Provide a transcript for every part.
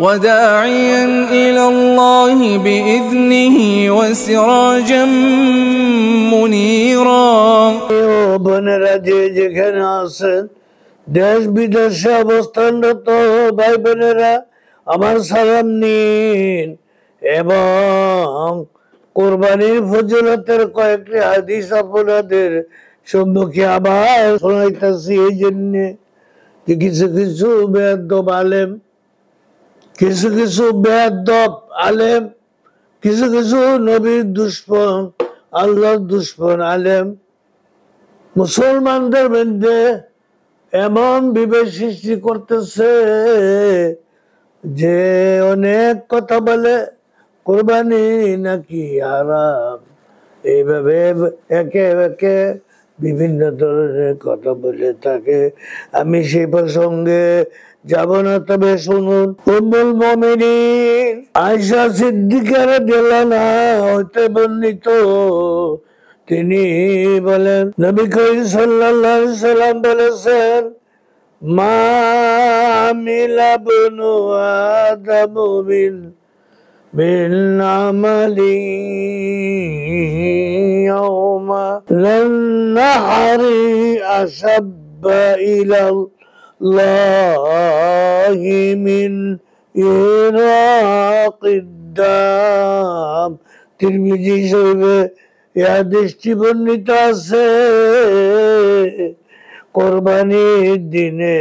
وداعيا إلى الله بإذنه وسراجا منيرا বোনেরা যে যেখানে আছেন দেশ বিদেশে অবস্থানরত ভাই বোনেরা আমার সালাম নিন এবং কুরবানির ফজিলতের কয়েকটি হাদিস আপনাদের সম্মুখে আবার শোনাইতেছি। এই জন্য যে কিছু কিছু বেয়াদব আলেম কিছু কিছু নবীর দুশ্মন আল্লাহর দুশ্মন আলেম মুসলমানদের মধ্যে এমন বিভেদ সৃষ্টি করতেছে যে অনেক কথা বলে কুরবানি নাকি হারাম, এইভাবে একে একে বিভিন্ন ধরনের কথা বলে থাকে। আমি সেই প্রসঙ্গে যাব না, তবে শুনুন। উম্মুল মুমিনিন আয়েশা সিদ্দিকা রাদিয়াল্লাহু আনহা হতে বর্ণিত, তিনি বলেন নবী করিম সাল্লাল্লাহু আলাইহি সাল্লাম বলেছেন, মা আমিলা ইবনু আদম মিন আমালি ইয়াওমা নাহরি আশাব্বা ইলাল্লাহি মিন ইরাকিদ দাম। তিরমিজি শরীফে এই হাদিসটি বর্ণিত আছে, কোরবানির দিনে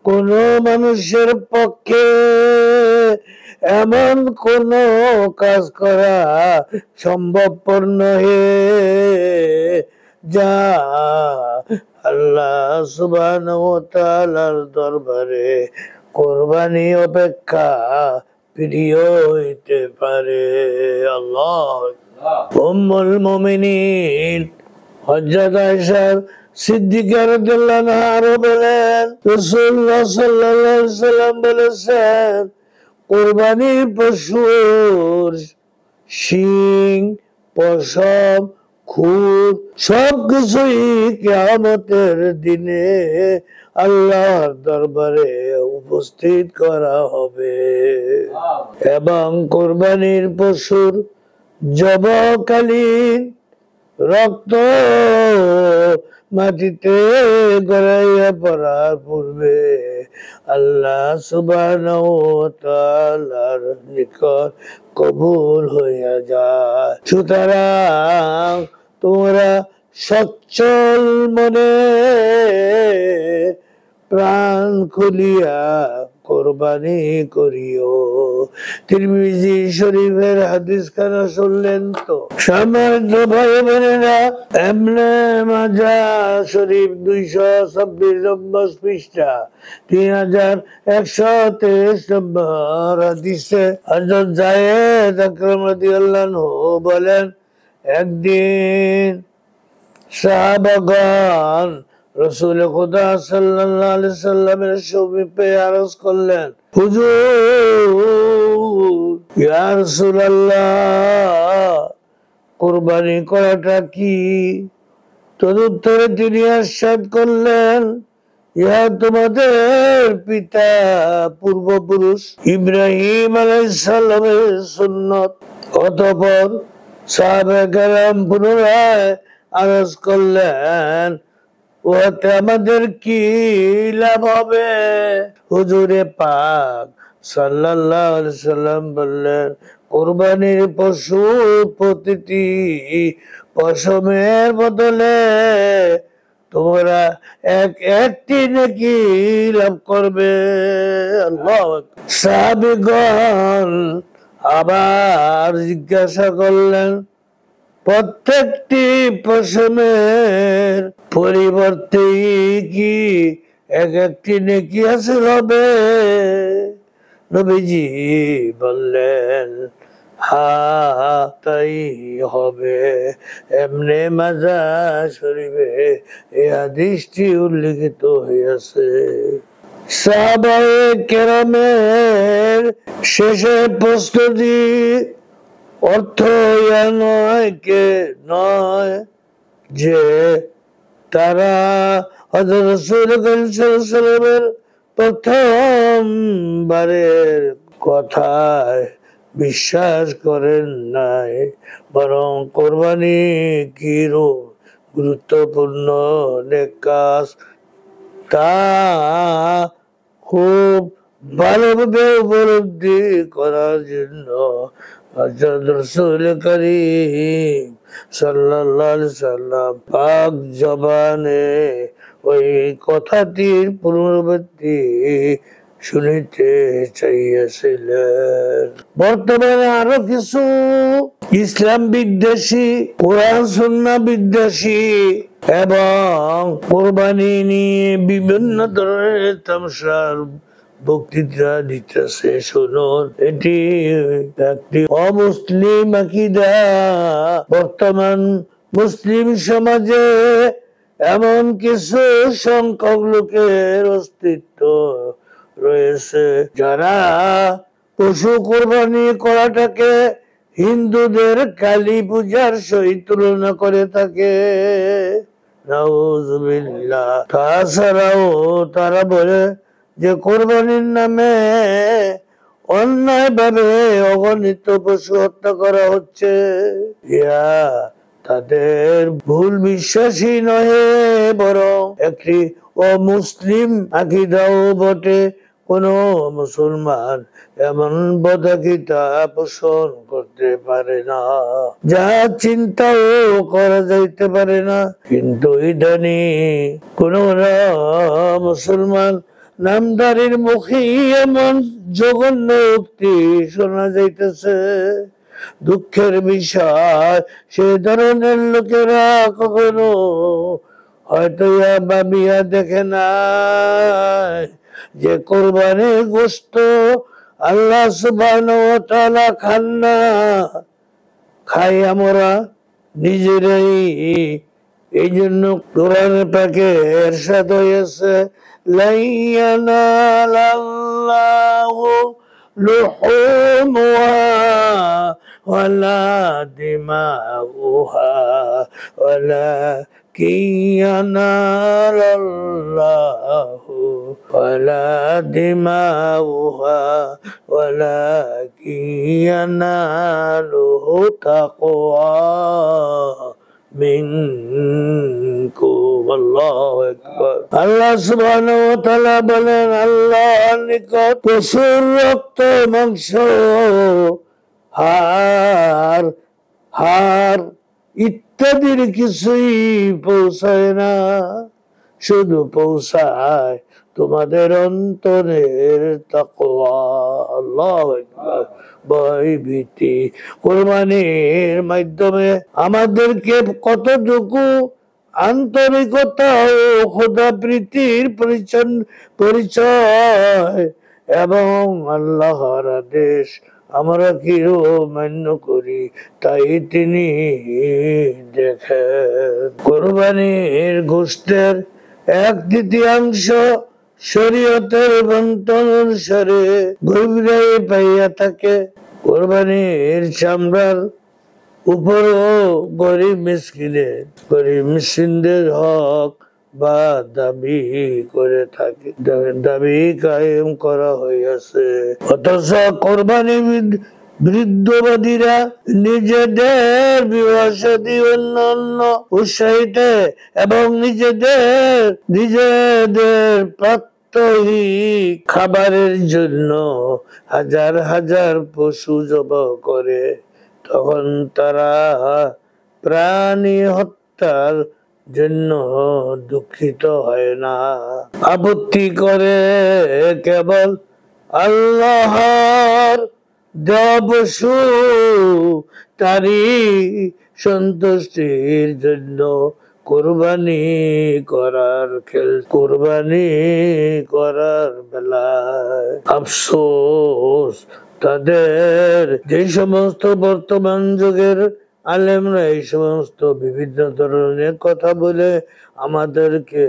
কোন মানুষের পক্ষে এমন কোন কাজ করা সম্ভবপর নহে যা আল্লাহ সুবহানাহু ওয়া তাআলার দরবারে কোরবানি অপেক্ষা প্রিয় হইতে পারে। আল্লাহ। উম্মুল মুমিনিন হযরত আয়েশা সিদ্দিকা রাদিয়াল্লাহু আনহা আরো বলেন, রাসূলুল্লাহ সাল্লাল্লাহু আলাইহি সাল্লাম বলেছেন, কুরবানির পশুর শিং, পশম, খুর সবকিছুই কিয়ামতের দিনে আল্লাহর দরবারে উপস্থিত করা হবে এবং কুরবানির পশুর জবাকালীন রক্ত মাটিতে গড়াইয়া পড়ার পূর্বে আল্লাহ সুবহানাহু ওয়া তাআলার নিকট কবুল হইয়া যায়। সুতরাং তোমরা সচ্ছল মনে প্রাণ খুলিয়া কোরবানি করিও। তিরমিজি শরীফের হাদিস খানা শুনলেন তো? সম্মানিত ভাই বোনেরা, ইবনে মাজাহ শরীফ 226 নম্বর পৃষ্ঠা 3123 নম্বর হাদিসে হযরত যায়েদ আকরাম রাদিয়াল্লাহু আনহু বলেন, একদিন সাহাবাগণ রাসূল খুদা সাল্লাল্লাহু আলাইহি সাল্লামের সমীপে আরজ করলেন, হুজুর ইয়া রাসূলুল্লাহ, কুরবানি করাটা কি? তদুত্তরে তিনি ইরশাদ করলেন, ইহা তোমাদের পিতা পূর্বপুরুষ ইব্রাহিম আলাইহিস সালামের সুন্নত। অতঃপর সাহাবায়ে কেরাম পুনরায় আরজ করলেন, ওতে আমাদের কি লাভ হবে? হুজুরে পাক সাল্লাল্লাহু আলাইহি সাল্লাম বললেন, কুরবানির পশু প্রতিটি পশমের বদলে তোমরা একটি নেকি লাভ করবে। আল্লাহু আকবার। সাহাবীগণ আবার জিজ্ঞাসা করলেন, প্রত্যেকটি পশমের পরিবর্তে কি একটি নেকি হাসিল হবে? নবীজি বললেন, হ্যাঁ তাই হবে। ইবনে মাজাহ শরীফে এই হাদিসটি উল্লেখিত হয়েছে। সাহাবায়ে কেরামের শেষে প্রশ্নটি অর্থ ইয়া নয় যে তারা হযরত রাসূল সাল্লাল্লাহু আলাইহি ওয়াসাল্লামের প্রথমবারের কথায় বিশ্বাস করেন নাই, বরং কোরবানি কি গুরুত্বপূর্ণ নেক কাজ তা খুব ভালোভাবে উপলব্ধি করার জন্য হযরত রাসূল করিম সাল্লাল্লাহু আলাইহি সাল্লাম পাক জবানে ওই কথাটির পুনরাবৃত্তি শুনিতে চাইয়াছিলেন। বর্তমানে আরো কিছু ইসলাম বিদ্বেষী, কোরআন সুন্নাহ বিদ্বেষী এবং কোরবানি নিয়ে বিভিন্ন ধরনের তামাশার বক্তৃতা দিতেছে। শুনুন, এটি একটি অমুসলিম আকীদা। বর্তমান মুসলিম সমাজে এমন কিছু সংখ্যক লোকের অস্তিত্ব রয়েছে যারা পশু কোরবানি করাটাকে হিন্দুদের কালী পূজার সহিত তুলনা করে থাকে। নাউজুবিল্লাহ। তাছাড়াও তারা বলে যে কোরবানির নামে অন্যায়ভাবে অগণিত পশু হত্যা করা হচ্ছে। ইয়া তাদের ভুল বিশ্বাসী নহে, বরং একটি অমুসলিম আকীদাও বটে। কোন মুসলমান এমন বদাকিতা পোষণ করতে পারে না, যা চিন্তাও করা যাইতে পারে না। কিন্তু ইদানিং কোন মুসলমান নামদারির মুখে এমন জঘন্য উক্তি শোনা যাইতেছে। দুঃখের বিষয়, সে ধরনের লোকেরা কখনো হয়তো ভাবিয়া দেখে নাই যে কোরবানির গোশত আল্লাহ সুবহানাহু ওয়া তাআলা খান না, খাই আমরা নিজেরাই। এই জন্য কোরআনে পাকে ইরশাদ হয়েছে, লা ইয়ানালাল্লাহু লুহুমুহা ওয়ালা দিমাউহা ওয়ালাকিন ইয়ানালাল্লাহু ওয়ালা দিমাউহা ওয়ালাকিন ইয়ানালুহু তাকওয়া মিনকুম। আল্লাহু আকবার। আল্লাহ সুবহানাহু ওয়া তাআলা বলেন, আল্লাহর নিকট পশুর রক্ত, মাংস, হাড় ইত্যাদির কিছুই পৌঁছায় না, শুধু পৌঁছায় তোমাদের অন্তরের তাকওয়া। আল্লাহু আকবার। ভয় ভীতি। কোরবানির মাধ্যমে আমাদেরকে কতটুকু আন্তরিকতা ও খোদা প্রীতির পরিচয় এবং আল্লাহর আদেশ আমরা কি মান্য করি, তাই তিনি দেখেন। কোরবানির গোশতের 1/3 শরীয়তের বন্টন অনুসারে গভীরাই পাইয়া থাকে। কোরবানির চামড়ার উপরও গরিব মিসকিনদের হক বা দাবি করে থাকে, দাবি কায়েম করা হইয়াছে। অথচ কোরবানি বৃদ্ধবাদীরা নিজেদের বিবাসাদী অন্যান্য উৎসাহিতে এবং নিজেদের প্রাত্যহিক খাবারের জন্য হাজার হাজার পশু জবাই করে। তখন তারা প্রাণী হত্যার জন্য দুঃখিত হয় না, আপত্তি করে কেবল আল্লাহর দেওয়া পশু তারই সন্তুষ্টির জন্য কোরবানি করার বেলায় আফসোস তাদের। যে সমস্ত বর্তমান যুগের আলেমরা এই সমস্ত বিভিন্ন ধরনের কথা বলে আমাদেরকে,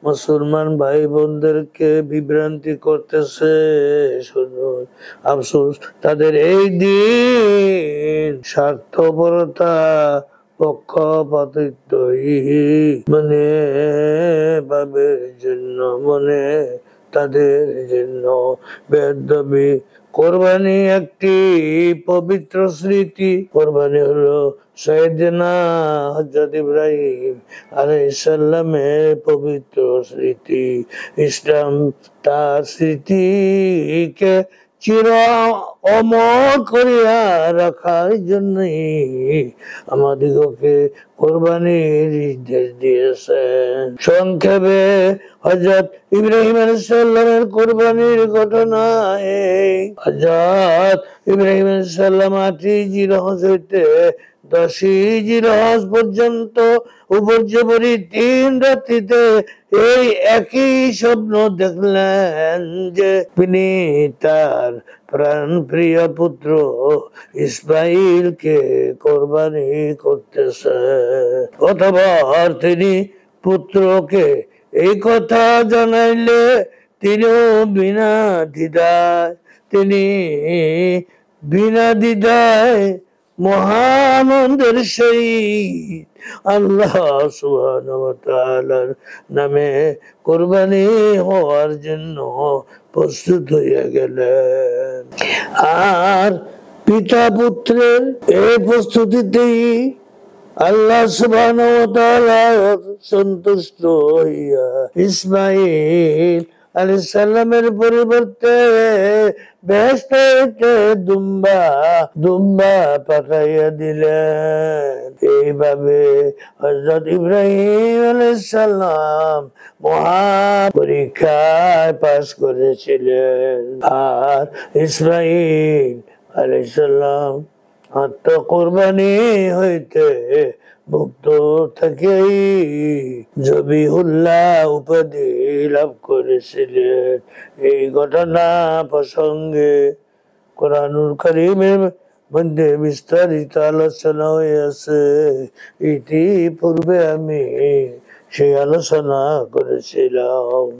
মুসলমান ভাই বোনদেরকে বিভ্রান্তি করতেছে, শুনুন, আফসোস তাদের এই দিন স্বার্থপরতা, পক্ষপাতিত্ব তাদের জন্য বেদবি কোরবানি একটি পবিত্র স্মৃতি। কোরবানি হলো সাইয়েদনা হযরত ইব্রাহিম আলাইহিস সালামের পবিত্র স্মৃতি। ইসলাম তার স্মৃতিকে চির অমর করিয়া রাখার জন্যই আমাদিগকে কোরবানির নির্দেশ দিয়েছেন। সংক্ষেপে হযরত ইব্রাহিম আলাইহিস সালামের কোরবানির ঘটনা এই। হযরত ইব্রাহিম আলাইহিস সালাম 8ই জিলহজ হইতে 10ই জিলহজ পর্যন্ত উপর্যুপরি 3 রাত্রিতে এই একই স্বপ্ন দেখলেন যে তিনি তার প্রাণ প্রিয় পুত্র ইসমাইলকে কোরবানি করতেছে। অতঃপর তিনি পুত্রকে এই কথা জানাইলে তিনিও বিনা দ্বিধায় মহানন্দের সহিত আল্লাহ সুবহানাহু ওয়া তাআলার নামে কোরবানি হওয়ার জন্য প্রস্তুত হইয়া গেলেন। আর পিতা পুত্রের এই প্রস্তুতিতেই আল্লাহ সুবহানাহু ওয়া তাআলা সন্তুষ্ট হইয়া ইসমাইল আলাইহিস সালামের পরিবর্তে বেহেশত হইতে দুম্বা পাঠাইয়া দিলেন। এইভাবে হযরত ইব্রাহিম আলাইহিস সালাম মহা পরীক্ষায় পাস করেছিলেন। আর ইসমাইল আলাইহিস সালাম আত্মকুরবানি হইতে মুক্ত থেকেই জবিহুল্লাহ উপাধি লাভ করেছিলেন। এই ঘটনা প্রসঙ্গে কোরআনুল কারীমের মধ্যে বিস্তারিত আলোচনা হয়েছে। ইতিপূর্বে আমি সেই আলোচনা করেছিলাম।